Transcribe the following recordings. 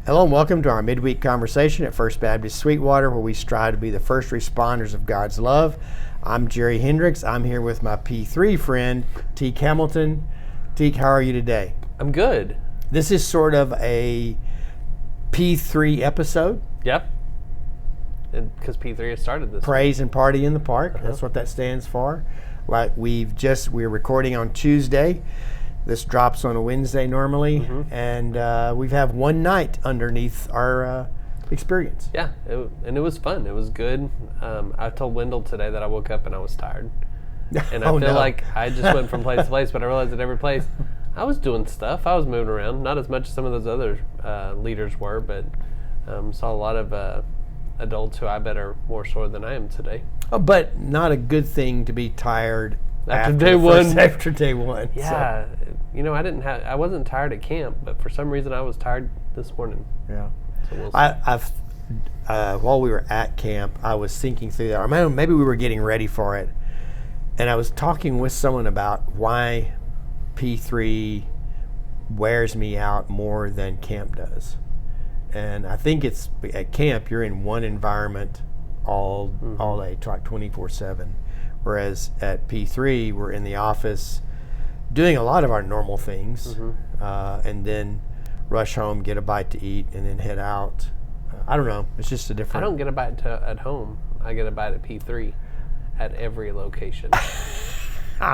Hello and welcome to our midweek conversation at First Baptist Sweetwater, where we strive to be the first responders of God's love. I'm Jerry Hendricks. I'm here with my P3 friend, Teek Hamilton. Teek, how are you today? I'm good. This is sort of a P3 episode. Yep. Because P3 has started this Praise and Party in the Park. That's what that stands for. Like we're recording on Tuesday. This drops on a Wednesday normally, and we have one night underneath our experience. Yeah, and it was fun. It was good. I told Wendell today that I woke up and I was tired. And I feel like I just went from place to place, but I realized at every place I was doing stuff. I was moving around, not as much as some of those other leaders were, but saw a lot of adults who I bet are more sore than I am today. Oh, but not a good thing to be tired after day one. After day one. Yeah, so. You know, I wasn't tired at camp, but for some reason I was tired this morning. Yeah. So we'll see. While we were at camp, I was thinking through that. Or maybe we were getting ready for it, and I was talking with someone about why P3 wears me out more than camp does. And I think it's at camp you're in one environment all day, like 24/7. Whereas at P3 we're in the office doing a lot of our normal things, and then rush home, get a bite to eat, and then head out. I don't know. It's just a different. I don't get a bite at home. I get a bite at P3 at every location.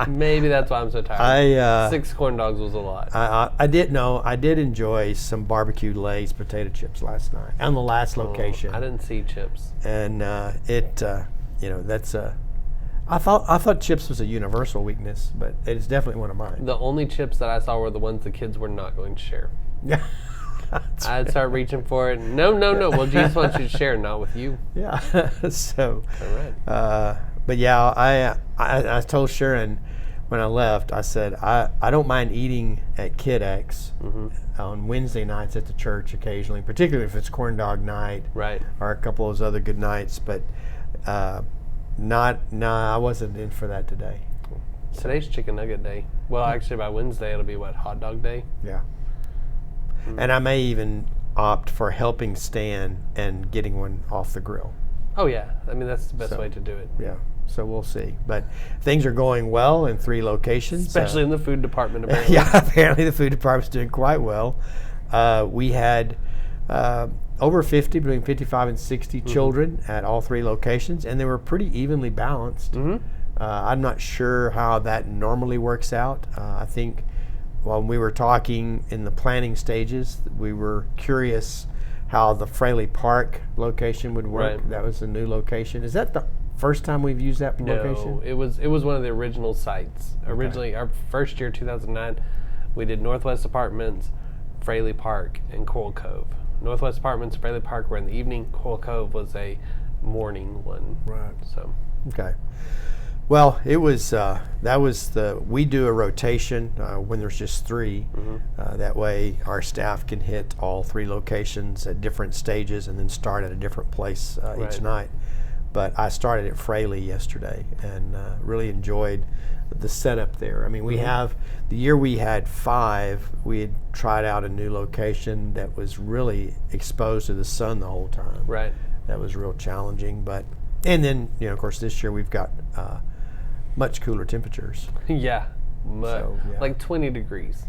Maybe that's why I'm so tired. 6 corn dogs was a lot. I did enjoy some barbecued Lay's potato chips last night on the last location. I didn't see chips. And that's a. I thought chips was a universal weakness, but it's definitely one of mine. The only chips that I saw were the ones the kids were not going to share. Yeah. I'd start reaching for it. No. Well, Jesus wants you to share, not with you. Yeah. So. All right. But yeah, I told Sharon when I left, I said, I don't mind eating at Kid X on Wednesday nights at the church occasionally, particularly if it's corn dog night, right, or a couple of those other good nights. But I wasn't in for that today. Today's chicken nugget day. Well, actually, by Wednesday it'll be hot dog day. Yeah. And I may even opt for helping Stan and getting one off the grill. Oh yeah, I mean that's the best way to do it. Yeah. So we'll see. But things are going well in 3 locations. Especially in the food department, apparently. Yeah, apparently the food department's doing quite well. We had over 50, between 55 and 60 children at all 3 locations, and they were pretty evenly balanced. I'm not sure how that normally works out. I think when we were talking in the planning stages, we were curious how the Fraley Park location would work. Right. That was a new location. Is that the first time we've used that location? No, it was one of the original sites. Originally, our first year, 2009, we did Northwest Apartments, Fraley Park, and Coral Cove. Northwest Apartments, Fraley Park were in the evening. Coral Cove was a morning one. Right. So. Okay. Well, it was we do a rotation when there's just 3. That way our staff can hit all 3 locations at different stages and then start at a different place each night. But I started at Fraley yesterday and really enjoyed the setup there. I mean, we have, the year we had 5, we had tried out a new location that was really exposed to the sun the whole time. Right. That was real challenging. And then, of course, this year we've got much cooler temperatures. Yeah. Like 20 degrees.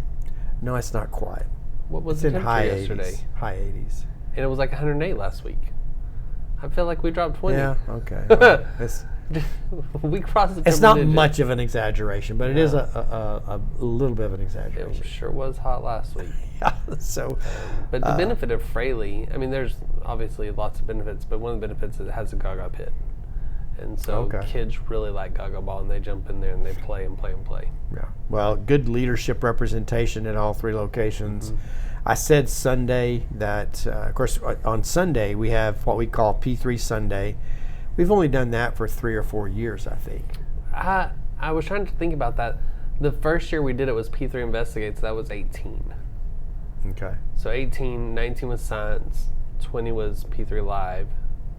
No, it's not quite. What was the temperature yesterday? High 80s. And it was like 108 last week. I feel like we dropped 20. Yeah, okay. Well, we crossed the It's not digit. much of an exaggeration, but it is a little bit of an exaggeration. It sure was hot last week. Yeah, so. But the benefit of Fraley, I mean, there's obviously lots of benefits, but one of the benefits is it has a Gaga pit. And so kids really like Gaga Ball, and they jump in there and they play and play and play. Yeah. Well, good leadership representation at all 3 locations. I said Sunday that, of course, on Sunday we have what we call P3 Sunday. We've only done that for 3 or 4 years, I think. I was trying to think about that. The first year we did it was P3 Investigates. That was 18. Okay. So 18, 19 was Science, 20 was P3 Live,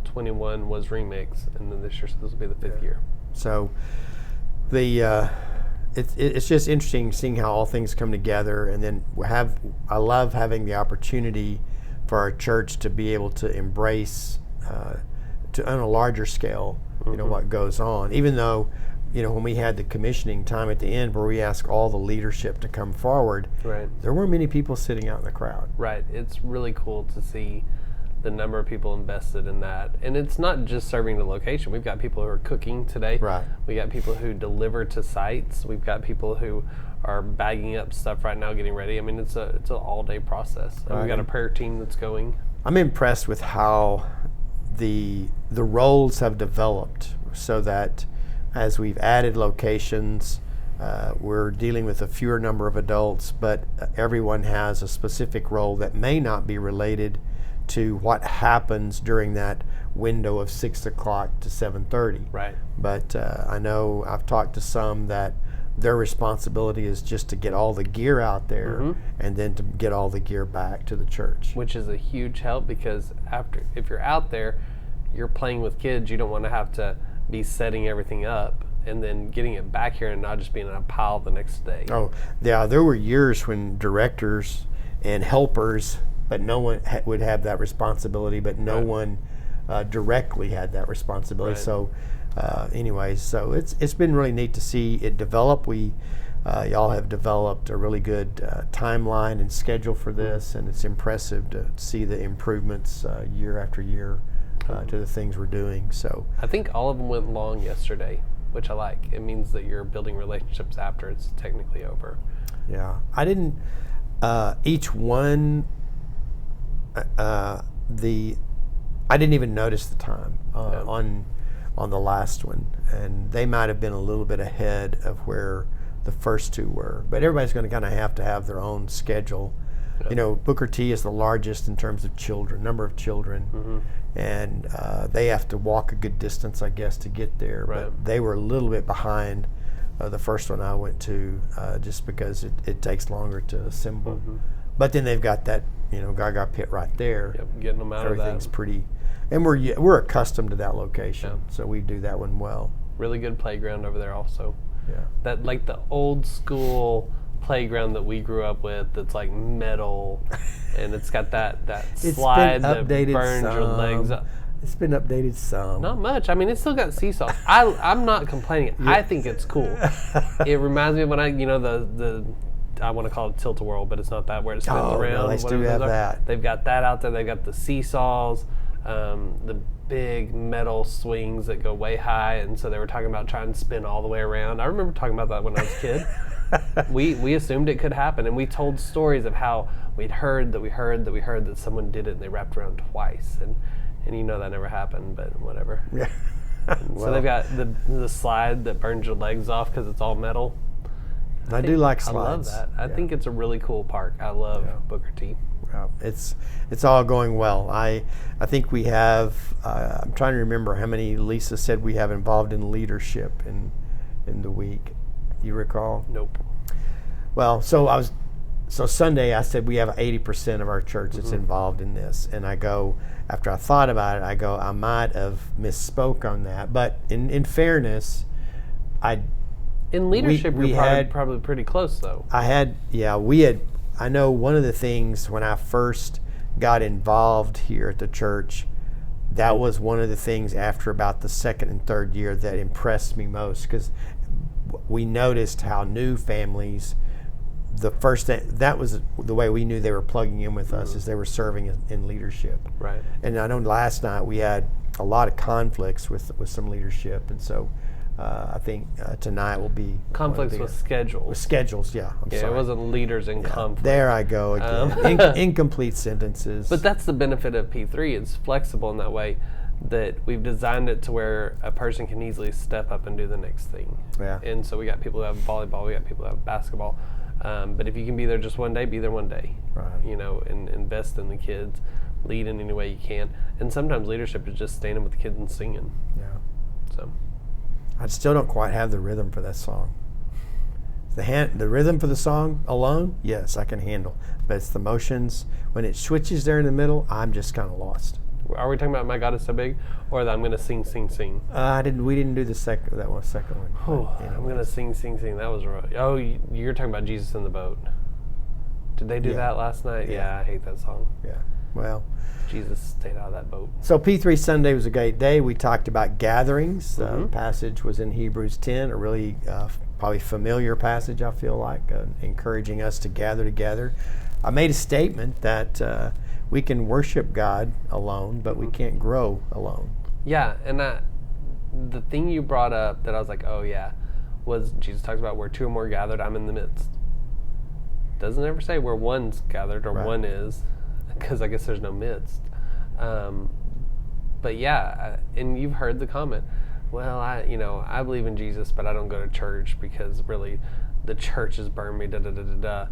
21 was Remix, and then this will be the 5th year. So it's just interesting seeing how all things come together, and then I love having the opportunity for our church to be able to embrace on a larger scale, what goes on. Even though, when we had the commissioning time at the end where we asked all the leadership to come forward, right, there weren't many people sitting out in the crowd. Right. It's really cool to see the number of people invested in that. And it's not just serving the location. We've got people who are cooking today. Right. We got people who deliver to sites. We've got people who are bagging up stuff right now, getting ready. I mean, it's an all-day process. And we've got a prayer team that's going. I'm impressed with how the roles have developed, so that as we've added locations, we're dealing with a fewer number of adults, but everyone has a specific role that may not be related to what happens during that window of 6 o'clock to 7:30. Right. But I know I've talked to some that their responsibility is just to get all the gear out there and then to get all the gear back to the church. Which is a huge help, because if you're out there, you're playing with kids, you don't want to have to be setting everything up and then getting it back here and not just being in a pile the next day. Oh, yeah, there were years when directors and helpers, but no one would have that responsibility, but no one directly had that responsibility. Right. So anyways, so it's been really neat to see it develop. Y'all have developed a really good timeline and schedule for this, and it's impressive to see the improvements year after year to the things we're doing. So I think all of them went long yesterday, which I like. It means that you're building relationships after it's technically over. Yeah, I didn't. Each one, I didn't even notice the time on the last one, and they might have been a little bit ahead of where the first two were. But everybody's going to kind of have their own schedule. Yeah. Booker T is the largest in terms of number of children, and they have to walk a good distance, I guess, to get there. Right. But they were a little bit behind the first one I went to, just because it takes longer to assemble. But then they've got that, Gaga pit right there. Yep, getting them out of that. Everything's pretty, and we're accustomed to that location, so we do that one well. Really good playground over there also. Yeah. That, like, the old school playground that we grew up with, that's like metal, and it's got that slide that burns your legs up. It's been updated some. Not much. I mean, it's still got seesaws. I'm not complaining. Yeah. I think it's cool. It reminds me of when I want to call it tilt-a-whirl, but it's not that, where it spins around. No, they still have that. They've got that out there. They've got the seesaws, the big metal swings that go way high, and so they were talking about trying to spin all the way around. I remember talking about that when I was a kid. We assumed it could happen, and we told stories of how we'd heard that someone did it and they wrapped around twice, and that never happened, but whatever. Yeah. So they've got the slide that burns your legs off because it's all metal. I do like slides. I love that. I think it's a really cool park. I love Booker T. Yeah, it's all going well. I think we have. I'm trying to remember how many Lisa said we have involved in leadership in the week. You recall? Nope. Well, so Sunday I said we have 80% of our church that's involved in this, and I go, after I thought about it, I might have misspoke on that, but in fairness, in leadership we had probably pretty close though. I know one of the things when I first got involved here at the church, that was one of the things after about the second and third year that impressed me most, because we noticed how new families, the first thing, that was the way we knew they were plugging in with us, is they were serving in leadership. Right. And I know last night we had a lot of conflicts with some leadership, and so I think tonight will be conflicts with schedules. With schedules, yeah. I'm sorry. It wasn't leaders in conflict. There I go again. Incomplete sentences. But that's the benefit of P3. It's flexible in that way, that we've designed it to where a person can easily step up and do the next thing. Yeah. And so we got people who have volleyball, we got people who have basketball. But if you can be there just one day, be there one day. Right. And invest in the kids, lead in any way you can. And sometimes leadership is just standing with the kids and singing. Yeah. So I still don't quite have the rhythm for that song. The rhythm for the song alone, yes, I can handle. But it's the motions. When it switches there in the middle, I'm just kind of lost. Are we talking about My God Is So Big, or that I'm going to sing, sing, sing? We didn't do the second one. Oh, I'm going to sing, sing, sing. That was right. Oh, you're talking about Jesus in the Boat. Did they do that last night? Yeah, I hate that song. Yeah. Well, Jesus stayed out of that boat. So P3 Sunday was a great day. We talked about gatherings. The passage was in Hebrews 10, a really probably familiar passage, I feel like, encouraging us to gather together. I made a statement that we can worship God alone, but we can't grow alone. Yeah, and the thing you brought up that I was like, oh yeah, was Jesus talks about where two or more gathered, I'm in the midst. Doesn't ever say where one's gathered or one is, because I guess there's no midst. But yeah, and you've heard the comment, well, I believe in Jesus, but I don't go to church because really the church has burned me, da-da-da-da-da.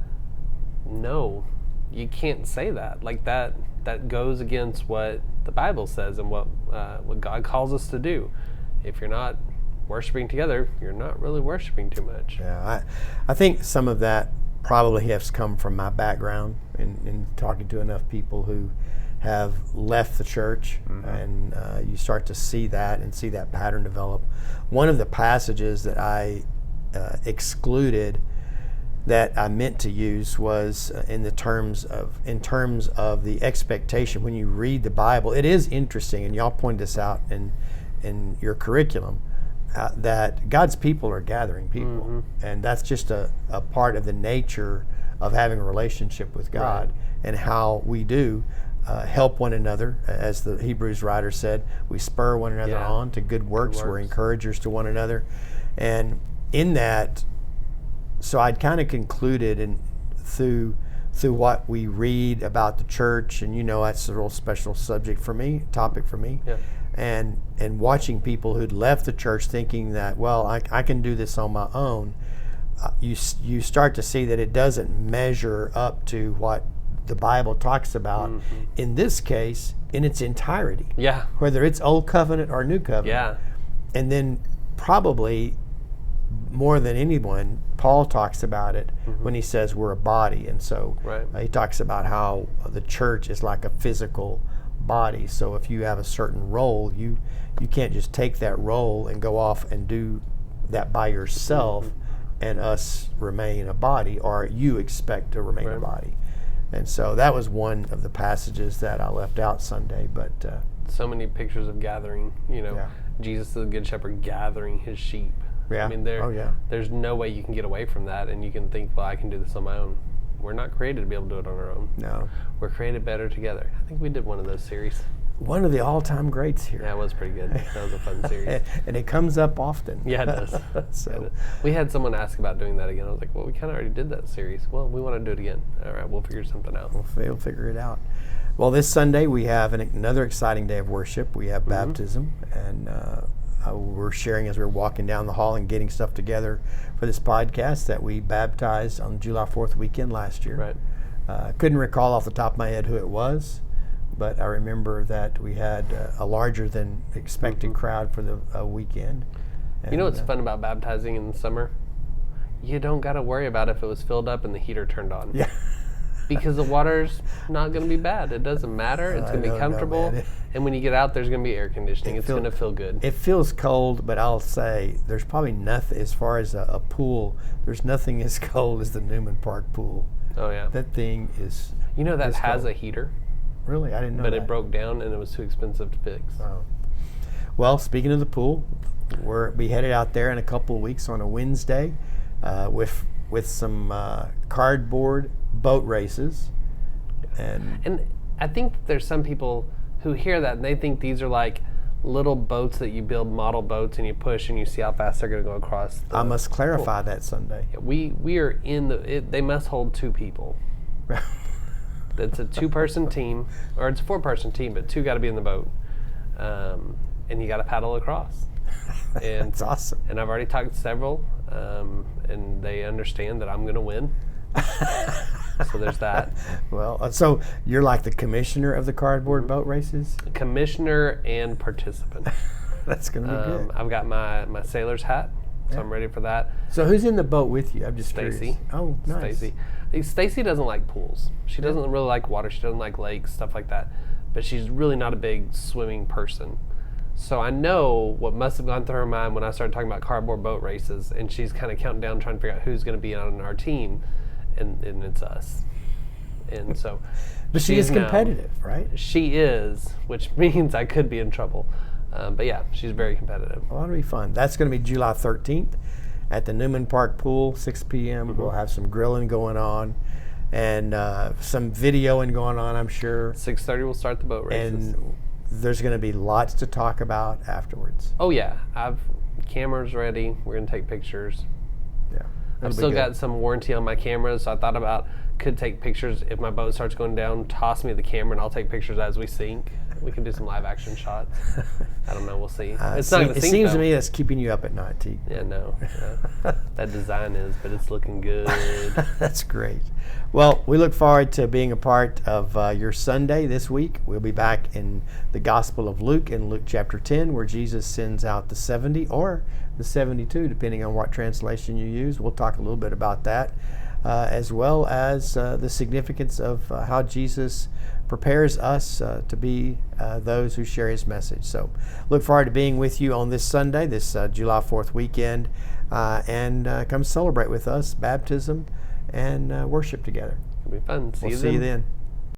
No, you can't say that. Like that goes against what the Bible says and what God calls us to do. If you're not worshiping together, you're not really worshiping too much. Yeah, I think some of that probably has come from my background in talking to enough people who have left the church, and you start to see that and see that pattern develop. One of the passages that I excluded that I meant to use was in terms of the expectation. When you read the Bible, it is interesting, and y'all pointed this out in your curriculum, that God's people are gathering people, and that's just a part of the nature of having a relationship with God, and how we do help one another. As the Hebrews writer said, we spur one another on to good works. We're encouragers to one another. And in that, so I'd kind of concluded through what we read about the church, and that's a real special topic for me. Yeah. And watching people who'd left the church thinking that, well, I can do this on my own, you start to see that it doesn't measure up to what the Bible talks about, in this case, in its entirety. Yeah. Whether it's Old Covenant or New Covenant. Yeah. And then probably more than anyone, Paul talks about it when he says we're a body. And so he talks about how the church is like a physical body. So if you have a certain role, you can't just take that role and go off and do that by yourself and us remain a body, or you expect to remain a body. And so that was one of the passages that I left out Sunday. But so many pictures of gathering, Jesus is the good shepherd gathering his sheep. Yeah. I mean, there's no way you can get away from that, and you can think, well, I can do this on my own. We're not created to be able to do it on our own. No. We're created better together. I think we did one of those series. One of the all-time greats here. Yeah, it was pretty good. That was a fun series. And it comes up often. Yeah, it does. So we had someone ask about doing that again. I was like, well, we kind of already did that series. Well, we want to do it again. All right, we'll figure something out. We'll figure it out. Well, this Sunday we have another exciting day of worship. We have baptism, and we're sharing as we're walking down the hall and getting stuff together for this podcast that we baptized on July 4th weekend last year. Right. Couldn't recall off the top of my head who it was, but I remember that we had a larger than expected crowd for the weekend. And, you know what's fun about baptizing in the summer? You don't got to worry about if it was filled up and the heater turned on. Yeah. Because the water's not going to be bad. It doesn't matter. It's going to be comfortable. And when you get out, there's going to be air conditioning. It's going to feel good. It feels cold, but I'll say there's probably nothing, as far as a pool, there's nothing as cold as the Newman Park pool. Oh, yeah. That thing is... that has a heater. Really? I didn't know that. But it broke down and it was too expensive to fix. Oh. Well, speaking of the pool, we headed out there in a couple of weeks on a Wednesday with some cardboard boat races. And I think there's some people who hear that and they think these are like little boats that you build, model boats, and you push and you see how fast they're going to go across. I must clarify that Sunday. Yeah, we are in they must hold two people. It's a two-person team, or it's a four-person team, but two got to be in the boat, and you got to paddle across. And that's awesome. And I've already talked to several, and they understand that I'm going to win. So there's that. Well, so you're like the commissioner of the cardboard boat races? Commissioner and participant. That's going to be good. I've got my sailor's hat, so I'm ready for that. So who's in the boat with you? I'm just Stacy. curious. Oh, nice. Stacy doesn't like pools. She doesn't really like water. She doesn't like lakes, stuff like that. But she's really not a big swimming person. So I know what must have gone through her mind when I started talking about cardboard boat races, and she's kind of counting down, trying to figure out who's going to be on our team, and it's us. And so But she is competitive, right? She is, which means I could be in trouble. But yeah, she's very competitive. Well, that'll be fun. That's going to be July 13th at the Newman Park Pool, 6 p.m. Mm-hmm. We'll have some grilling going on and some videoing going on, I'm sure. 6:30 we'll start the boat races. And there's going to be lots to talk about afterwards. Oh, yeah. I've cameras ready. We're going to take pictures. Yeah. I've still got some warranty on my cameras, so I thought about could take pictures if my boat starts going down. Toss me the camera, and I'll take pictures as we sink. We can do some live action shots. I don't know. We'll see. It's not going to sink. It seems to me that's keeping you up at night, T. Yeah, no. That design is, but it's looking good. That's great. Well, we look forward to being a part of your Sunday this week. We'll be back in the Gospel of Luke in Luke chapter 10, where Jesus sends out the 70 or the 72, depending on what translation you use. We'll talk a little bit about that, as well as the significance of how Jesus prepares us to be those who share his message. So look forward to being with you on this Sunday, this July 4th weekend, and come celebrate with us baptism and worship together. It'll be fun. We'll see you then.